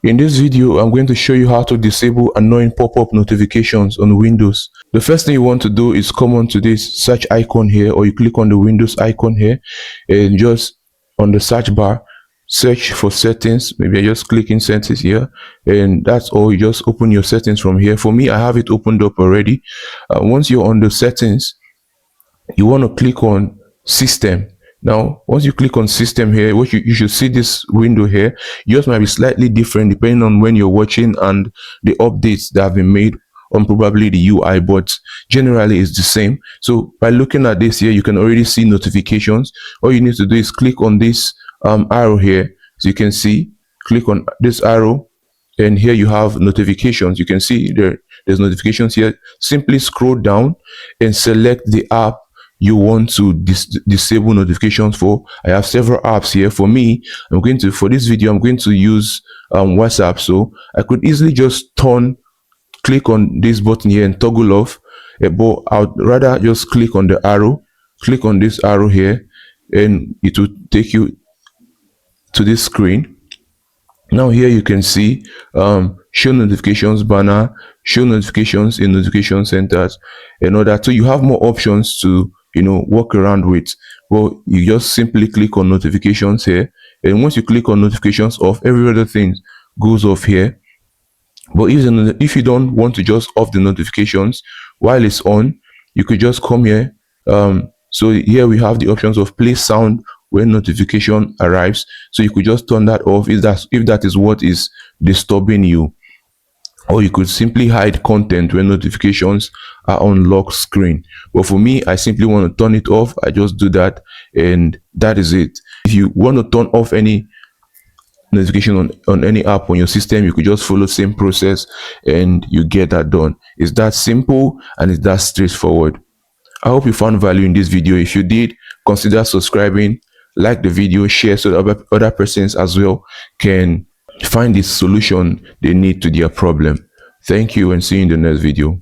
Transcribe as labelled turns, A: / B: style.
A: In this video, I'm going to show you how to disable annoying pop-up notifications on Windows. The first thing you want to do is come on to this search icon here, or you click on the Windows icon here, and just on the search bar, search for settings. Maybe I just click in settings here, and that's all. You just open your settings from here. For me, I have it opened up already. Once you're on the settings, you want to click on system. Now, once you click on system here, what you should see this window here. Yours might be slightly different depending on when you're watching and the updates that have been made on probably the UI, but generally it's the same. So by looking at this here, you can already see notifications. All you need to do is click on this arrow here. So you can see, click on this arrow, and here you have notifications. You can see there's notifications here. Simply scroll down and select the app you want to disable notifications for. I have several apps here. For me, for this video, I'm going to use WhatsApp. So I could easily just click on this button here and toggle off, but I'd rather just click on the arrow, click on this arrow here, and it will take you to this screen. Now here you can see show notifications banner, show notifications in notification centers, and all that. So you have more options to work around with. Well, you just simply click on notifications here, and once you click on notifications off, every other thing goes off here. But if you don't want to just off the notifications while it's on, you could just come here. So here we have the options of play sound when notification arrives. So you could just turn that off if that is what is disturbing you. Or you could simply hide content when notifications are on lock screen. But for me, I simply want to turn it off. I just do that, and that is it. If you want to turn off any notification on any app on your system, you could just follow the same process and you get that done. It's that simple and it's that straightforward. I hope you found value in this video. If you did, consider subscribing, like the video, share so that other persons as well can find the solution they need to their problem. Thank you, and see you in the next video.